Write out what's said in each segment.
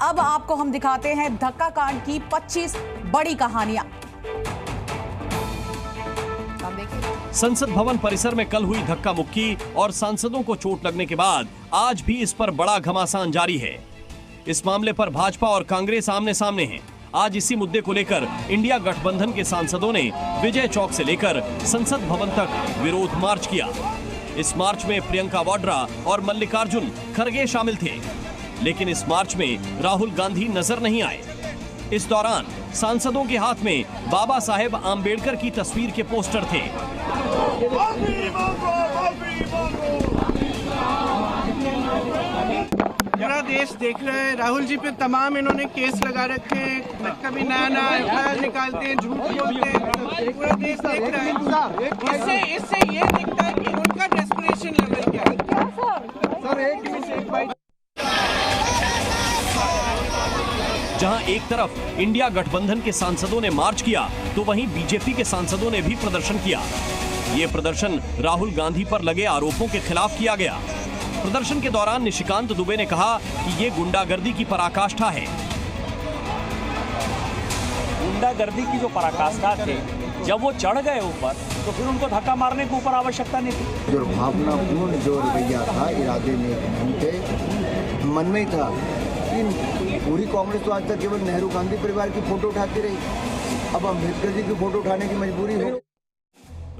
अब आपको हम दिखाते हैं धक्का कांड की 25 बड़ी कहानियां। संसद भवन परिसर में कल हुई धक्का मुक्की और सांसदों को चोट लगने के बाद आज भी इस पर बड़ा घमासान जारी है। इस मामले पर भाजपा और कांग्रेस आमने सामने हैं। आज इसी मुद्दे को लेकर इंडिया गठबंधन के सांसदों ने विजय चौक से लेकर संसद भवन तक विरोध मार्च किया। इस मार्च में प्रियंका वाड्रा और मल्लिकार्जुन खड़गे शामिल थे, लेकिन इस मार्च में राहुल गांधी नजर नहीं आए। इस दौरान सांसदों के हाथ में बाबा साहेब आम्बेडकर की तस्वीर के पोस्टर थे। पूरा देश देख रहा है, राहुल जी पे तमाम इन्होंने केस लगा रखे हैं, कभी नया नया एफआईआर निकालते हैं, झूठ बोलते हैं, पूरा देश देख रहा है। इससे ये दिखता है कि उनका डेस्परेशन लेवल क्या है। सर एक जहां एक तरफ इंडिया गठबंधन के सांसदों ने मार्च किया, तो वहीं बीजेपी के सांसदों ने भी प्रदर्शन किया। ये प्रदर्शन राहुल गांधी पर लगे आरोपों के खिलाफ किया गया। प्रदर्शन के दौरान निशिकांत दुबे ने कहा कि ये गुंडागर्दी की पराकाष्ठा है। गुंडागर्दी की जो पराकाष्ठा थे, जब वो चढ़ गए ऊपर तो फिर उनको धक्का मारने की ऊपर आवश्यकता नहीं थी। जो भावनापूर्ण जो रवैया था, इरादे में थे, मन में ही था। पूरी कांग्रेस तो आज तक केवल नेहरू गांधी परिवार की फोटो उठाती रही, अब अम्बेडकर जी की फोटो उठाने की मजबूरी हो।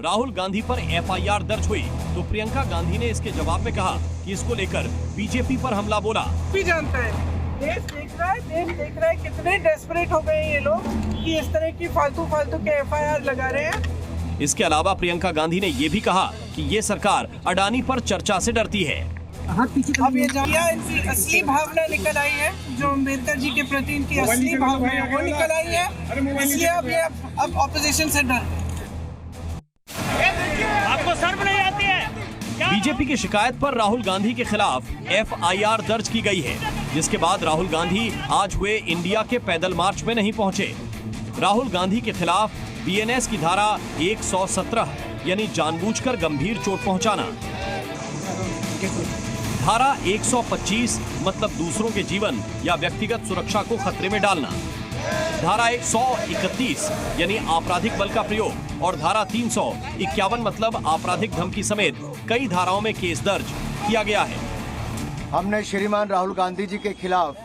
राहुल गांधी पर एफआईआर दर्ज हुई तो प्रियंका गांधी ने इसके जवाब में कहा कि इसको लेकर बीजेपी पर हमला बोला। भी जानता है, देश देख रहा है कितने डेस्परेट हो गए ये लोग कि इस तरह की फालतू के एफआईआर लगा रहे हैं। इसके अलावा प्रियंका गांधी ने ये भी कहा कि ये सरकार अडानी पर चर्चा से डरती है। अब ये इनकी असली भावना निकल आई है, जो अम्बेडकर जी के प्रति इनकी असली भावना है वो निकल आई है, इसलिए अब ऑपोजिशन से डर। आपको शर्म नहीं आती है? बीजेपी की शिकायत पर राहुल गांधी के खिलाफ एफआईआर दर्ज की गई है, जिसके बाद राहुल गांधी आज हुए इंडिया के पैदल मार्च में नहीं पहुंचे। राहुल गांधी के खिलाफ बीएनएस की धारा 117 यानी जानबूझकर गंभीर चोट पहुंचाना, धारा 125 मतलब दूसरों के जीवन या व्यक्तिगत सुरक्षा को खतरे में डालना, धारा 131 यानी आपराधिक बल का प्रयोग और धारा 351 मतलब आपराधिक धमकी समेत कई धाराओं में केस दर्ज किया गया है। हमने श्रीमान राहुल गांधी जी के खिलाफ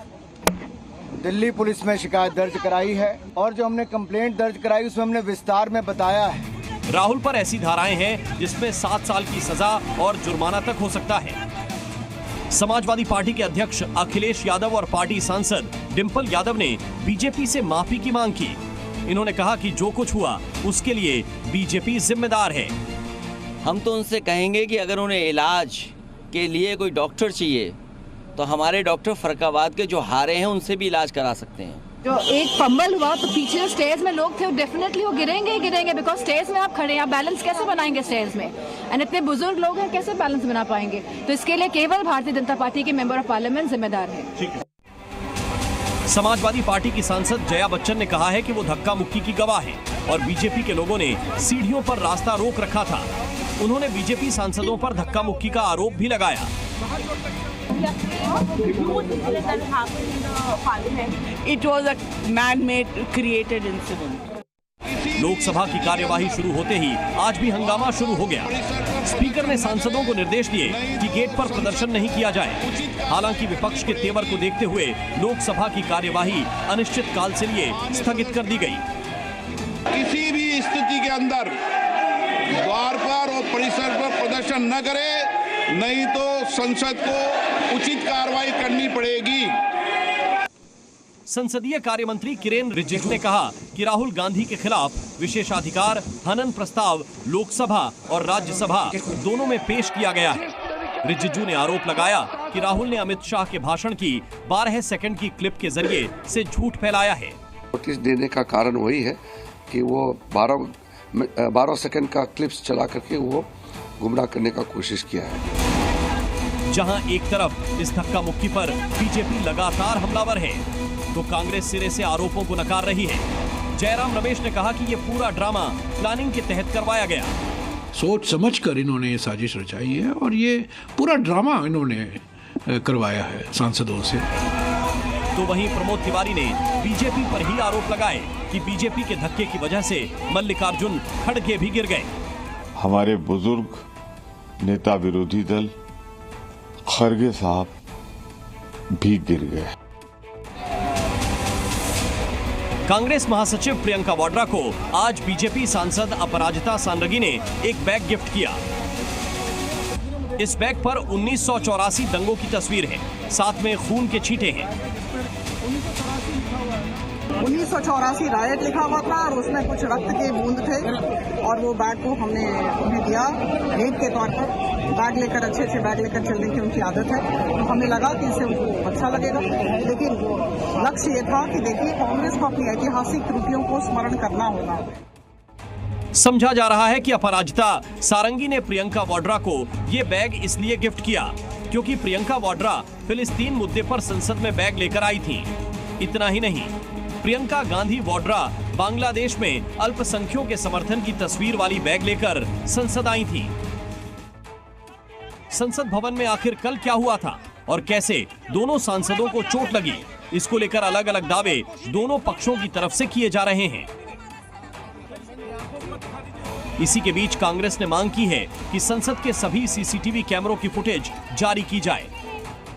दिल्ली पुलिस में शिकायत दर्ज कराई है और जो हमने कंप्लेंट दर्ज कराई उसमें हमने विस्तार में बताया है। राहुल पर ऐसी धाराएं हैं जिसमें 7 साल की सजा और जुर्माना तक हो सकता है। समाजवादी पार्टी के अध्यक्ष अखिलेश यादव और पार्टी सांसद डिंपल यादव ने बीजेपी से माफी की मांग की। इन्होंने कहा कि जो कुछ हुआ उसके लिए बीजेपी जिम्मेदार है। हम तो उनसे कहेंगे कि अगर उन्हें इलाज के लिए कोई डॉक्टर चाहिए तो हमारे डॉक्टर फरकाबाद के जो हारे हैं उनसे भी इलाज करा सकते हैं। जो एक फंबल हुआ तो पीछे स्टेज में लोग थे, डेफिनेटली वो गिरेंगे बिकॉज स्टेज में आप खड़े हैं, आप बैलेंस कैसे बनाएंगे स्टेज में? एंड इतने बुजुर्ग लोग हैं, कैसे बैलेंस बना पाएंगे? तो इसके लिए केवल भारतीय जनता पार्टी के मेंबर ऑफ पार्लियामेंट जिम्मेदार है। समाजवादी पार्टी की सांसद जया बच्चन ने कहा है कि वो धक्का मुक्की की गवाह है और बीजेपी के लोगों ने सीढ़ियों पर रास्ता रोक रखा था। उन्होंने बीजेपी सांसदों पर धक्का मुक्की का आरोप भी लगाया। It was a man-made, created incident. Lok Sabha की कार्यवाही शुरू होते ही आज भी हंगामा शुरू हो गया। स्पीकर ने सांसदों को निर्देश दिए कि गेट पर प्रदर्शन नहीं किया जाए। हालांकि विपक्ष के तेवर को देखते हुए लोकसभा की कार्यवाही अनिश्चित काल के लिए स्थगित कर दी गई। किसी भी स्थिति के अंदर द्वार पर और परिसर पर प्रदर्शन न करे, नहीं तो संसद को उचित कार्रवाई करनी पड़ेगी। संसदीय कार्य मंत्री किरेन रिजिजू ने कहा कि राहुल गांधी के खिलाफ विशेषाधिकार हनन प्रस्ताव लोकसभा और राज्यसभा दोनों में पेश किया गया है। रिजिजू ने आरोप लगाया कि राहुल ने अमित शाह के भाषण की 12 सेकंड की क्लिप के जरिए से झूठ फैलाया है। नोटिस देने का कारण वही है कि वो 12 सेकंड का क्लिप्स चला करके वो गुमराह करने का कोशिश किया है। जहां एक तरफ इस धक्का मुक्की पर बीजेपी लगातार हमलावर है, तो कांग्रेस सिरे से आरोपों को नकार रही है। जयराम रमेश ने कहा कि ये पूरा ड्रामा प्लानिंग के तहत करवाया गया। सोच समझकर इन्होंने ये साजिश रचाई है और ये पूरा ड्रामा इन्होंने करवाया है सांसदों से। तो वहीं प्रमोद तिवारी ने बीजेपी पर ही आरोप लगाए कि बीजेपी के धक्के की वजह से मल्लिकार्जुन खड़गे भी गिर गए। हमारे बुजुर्ग नेता विरोधी दल खड़गे साहब भी गिर गए। कांग्रेस महासचिव प्रियंका वाड्रा को आज बीजेपी सांसद अपराजिता सांरगी ने एक बैग गिफ्ट किया। इस बैग पर 1984 दंगों की तस्वीर है, साथ में खून के छींटे हैं। 1984 रायट लिखा हुआ था और उसमें कुछ रक्त के बूंद थे और वो बैग को हमने उन्हें दिया भेंट के तौर पर। बैग लेकर अच्छे बैग लेकर चलने की उनकी आदत है, तो हमें लगा कि इससे उनको अच्छा लगेगा। लेकिन लक्ष्य ये था कि देखिए, कांग्रेस को अपनी ऐतिहासिक त्रुटियों को स्मरण करना होगा। समझा जा रहा है कि अपराजिता सारंगी ने प्रियंका वाड्रा को ये बैग इसलिए गिफ्ट किया क्योंकि प्रियंका वाड्रा फिलिस्तीन मुद्दे पर संसद में बैग लेकर आई थी। इतना ही नहीं, प्रियंका गांधी वाड्रा बांग्लादेश में अल्पसंख्यकों के समर्थन की तस्वीर वाली बैग लेकर संसद आई थी। संसद भवन में आखिर कल क्या हुआ था और कैसे दोनों सांसदों को चोट लगी, इसको लेकर अलग अलग दावे दोनों पक्षों की तरफ से किए जा रहे हैं। इसी के बीच कांग्रेस ने मांग की है कि संसद के सभी सीसीटीवी कैमरों की फुटेज जारी की जाए।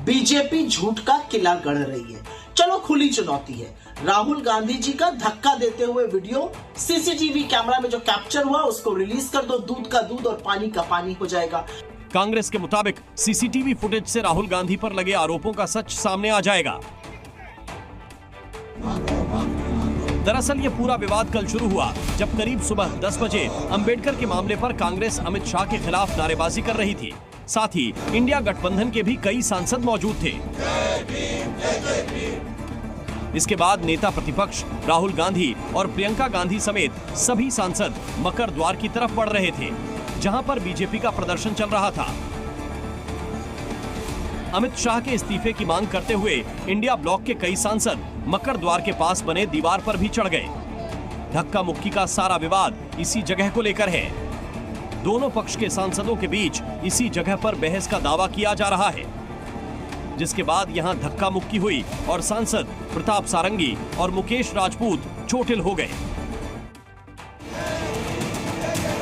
बीजेपी झूठ का किला गढ़ रही है। चलो खुली चुनौती है, राहुल गांधी जी का धक्का देते हुए वीडियो सीसीटीवी कैमरा में जो कैप्चर हुआ उसको रिलीज कर दो। दूध का दूध और पानी का पानी हो जाएगा। कांग्रेस के मुताबिक सीसीटीवी फुटेज से राहुल गांधी पर लगे आरोपों का सच सामने आ जाएगा। दरअसल ये पूरा विवाद कल शुरू हुआ जब करीब सुबह 10 बजे अंबेडकर के मामले पर कांग्रेस अमित शाह के खिलाफ नारेबाजी कर रही थी। साथ ही इंडिया गठबंधन के भी कई सांसद मौजूद थे। इसके बाद नेता प्रतिपक्ष राहुल गांधी और प्रियंका गांधी समेत सभी सांसद मकर द्वार की तरफ बढ़ रहे थे, जहां पर बीजेपी का प्रदर्शन चल रहा था। अमित शाह के इस्तीफे की मांग करते हुए इंडिया ब्लॉक के कई सांसद मकर द्वार के पास बने दीवार पर भी चढ़ गए। धक्का मुक्की का सारा विवाद इसी जगह को लेकर है। दोनों पक्ष के सांसदों के बीच इसी जगह पर बहस का दावा किया जा रहा है, जिसके बाद यहां धक्का मुक्की हुई और सांसद प्रताप सारंगी और मुकेश राजपूत चोटिल हो गए।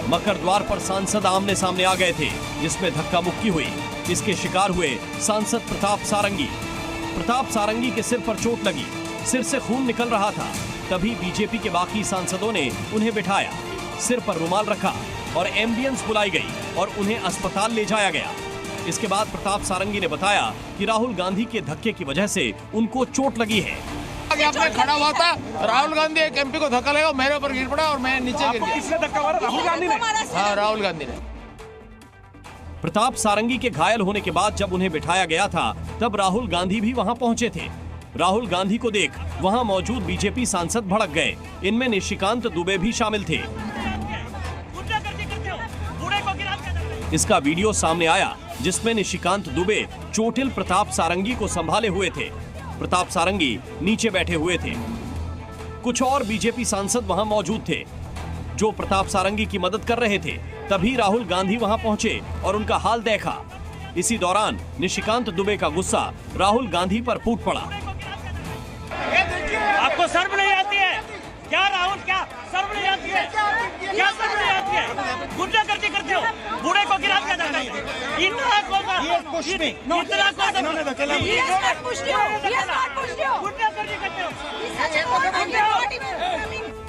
मकर द्वार पर सांसद आमने सामने आ गए थे, जिसमें धक्का मुक्की हुई। इसके शिकार हुए सांसद प्रताप सारंगी। प्रताप सारंगी के सिर पर चोट लगी, सिर से खून निकल रहा था। तभी बीजेपी के बाकी सांसदों ने उन्हें बिठाया, सिर पर रुमाल रखा और एम्बुलेंस बुलाई गई और उन्हें अस्पताल ले जाया गया। इसके बाद प्रताप सारंगी ने बताया कि राहुल गांधी के धक्के की वजह से उनको चोट लगी है। आपने खड़ा हुआ था, राहुल गांधी एक एमपी को धक्का लगा, मेरे ऊपर गिर पड़ा और मैं नीचे गिर गया। किसने धक्का मारा? राहुल गांधी ने? हाँ, राहुल गांधी ने। प्रताप सारंगी के घायल होने के बाद जब उन्हें बिठाया गया था, तब राहुल गांधी भी वहां पहुंचे थे। राहुल गांधी को देख वहां मौजूद बीजेपी सांसद भड़क गए। इनमें निशिकांत दुबे भी शामिल थे। इसका वीडियो सामने आया, जिसमें निशिकांत दुबे चोटिल प्रताप सारंगी को संभाले हुए थे। प्रताप सारंगी नीचे बैठे हुए थे। कुछ और बीजेपी सांसद वहां मौजूद थे जो प्रताप सारंगी की मदद कर रहे थे। तभी राहुल गांधी वहां पहुंचे और उनका हाल देखा। इसी दौरान निशिकांत दुबे का गुस्सा राहुल गांधी पर फूट पड़ा। आपको शर्म नहीं आती है क्या राहुल? क्या शर्म नहीं आती है? क्या शर्म नहीं आती है? गुंडागर्दी करते हो, बूढ़े को गिरा दिया जाता है। इतना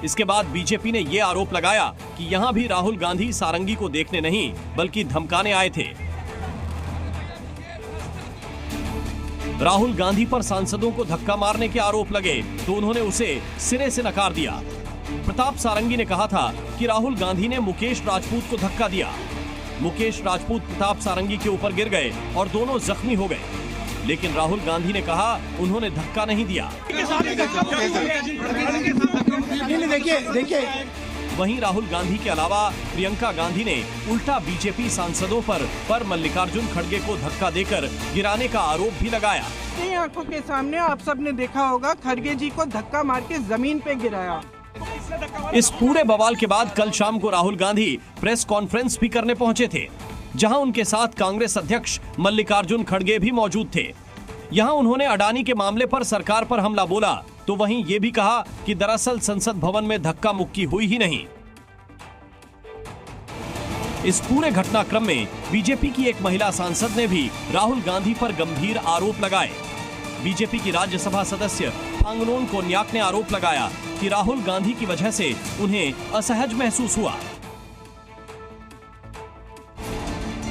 इसके बाद बीजेपी ने ये आरोप लगाया कि यहाँ भी राहुल गांधी सारंगी को देखने नहीं बल्कि धमकाने आए थे। राहुल गांधी पर सांसदों को धक्का मारने के आरोप लगे तो उन्होंने उसे सिरे से नकार दिया। प्रताप सारंगी ने कहा था कि राहुल गांधी ने मुकेश राजपूत को धक्का दिया। मुकेश राजपूत प्रताप सारंगी के ऊपर गिर गए और दोनों जख्मी हो गए, लेकिन राहुल गांधी ने कहा उन्होंने धक्का नहीं दिया। देखिए वहीं राहुल गांधी के अलावा प्रियंका गांधी ने उल्टा बीजेपी सांसदों पर मल्लिकार्जुन खड़गे को धक्का देकर गिराने का आरोप भी लगाया। अपनी आंखों के सामने आप सबने देखा होगा, खड़गे जी को धक्का मार के जमीन पे गिराया। इस पूरे बवाल के बाद कल शाम को राहुल गांधी प्रेस कॉन्फ्रेंस भी करने पहुंचे थे, जहां उनके साथ कांग्रेस अध्यक्ष मल्लिकार्जुन खड़गे भी मौजूद थे। यहाँ उन्होंने अडानी के मामले पर सरकार पर हमला बोला, तो वहीं ये भी कहा कि दरअसल संसद भवन में धक्का मुक्की हुई ही नहीं। इस पूरे घटनाक्रम में बीजेपी की एक महिला सांसद ने भी राहुल गांधी पर गंभीर आरोप लगाए। बीजेपी की राज्यसभा सदस्य फांगनोन कोन्याक ने आरोप लगाया कि राहुल गांधी की वजह से उन्हें असहज महसूस हुआ।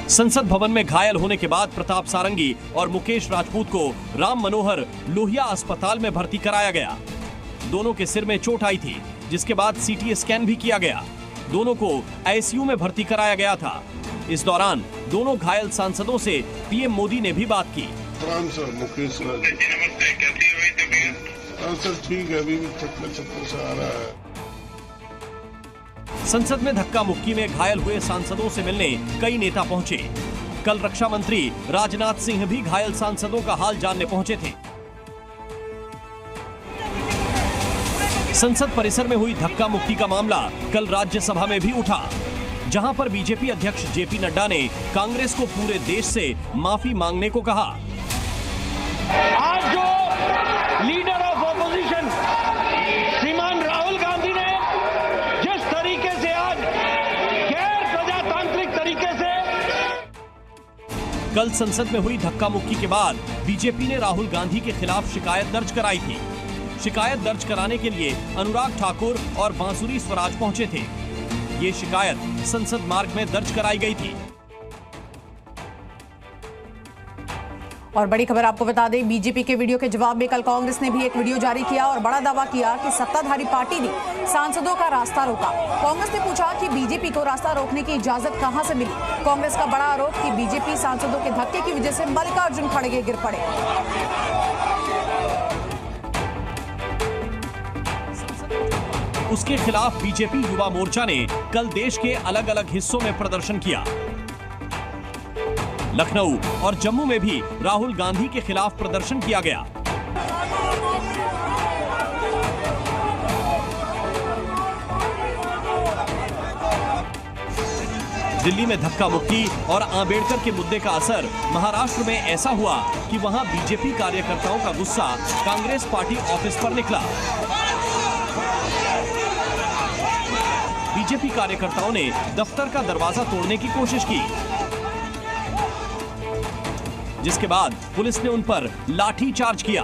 संसद भवन में घायल होने के बाद प्रताप सारंगी और मुकेश राजपूत को राम मनोहर लोहिया अस्पताल में भर्ती कराया गया। दोनों के सिर में चोट आई थी, जिसके बाद सीटी स्कैन भी किया गया। दोनों को आईसीयू में भर्ती कराया गया था। इस दौरान दोनों घायल सांसदों से पीएम मोदी ने भी बात की। मुकेश सर ठीक है, अभी भी चक्कर से आ रहा है। संसद में धक्का मुक्की में घायल हुए सांसदों से मिलने कई नेता पहुंचे। कल रक्षा मंत्री राजनाथ सिंह भी घायल सांसदों का हाल जानने पहुंचे थे। संसद परिसर में हुई धक्का मुक्की का मामला कल राज्यसभा में भी उठा, जहां पर बीजेपी अध्यक्ष जेपी नड्डा ने कांग्रेस को पूरे देश से माफी मांगने को कहा। आज जो लीडर ऑफ ऑपोजिशन श्रीमान राहुल गांधी ने जिस तरीके से आज गैर प्रजातांत्रिक तरीके से कल संसद में हुई धक्का मुक्की के बाद बीजेपी ने राहुल गांधी के खिलाफ शिकायत दर्ज कराई थी। शिकायत दर्ज कराने के लिए अनुराग ठाकुर और बांसुरी स्वराज पहुंचे थे। ये शिकायत संसद मार्ग में दर्ज कराई गई थी। और बड़ी खबर आपको बता दें, बीजेपी के वीडियो के जवाब में कल कांग्रेस ने भी एक वीडियो जारी किया और बड़ा दावा किया कि सत्ताधारी पार्टी ने सांसदों का रास्ता रोका। कांग्रेस ने पूछा कि बीजेपी को रास्ता रोकने की इजाजत कहां से मिली। कांग्रेस का बड़ा आरोप कि बीजेपी सांसदों के धक्के की वजह से मल्लिकार्जुन खड़गे गिर पड़े। उसके खिलाफ बीजेपी युवा मोर्चा ने कल देश के अलग अलग हिस्सों में प्रदर्शन किया। लखनऊ और जम्मू में भी राहुल गांधी के खिलाफ प्रदर्शन किया गया। दिल्ली में धक्का मुक्की और आंबेडकर के मुद्दे का असर महाराष्ट्र में ऐसा हुआ कि वहां बीजेपी कार्यकर्ताओं का गुस्सा कांग्रेस पार्टी ऑफिस पर निकला। बीजेपी कार्यकर्ताओं ने दफ्तर का दरवाजा तोड़ने की कोशिश की, जिसके बाद पुलिस ने उन पर लाठी चार्ज किया।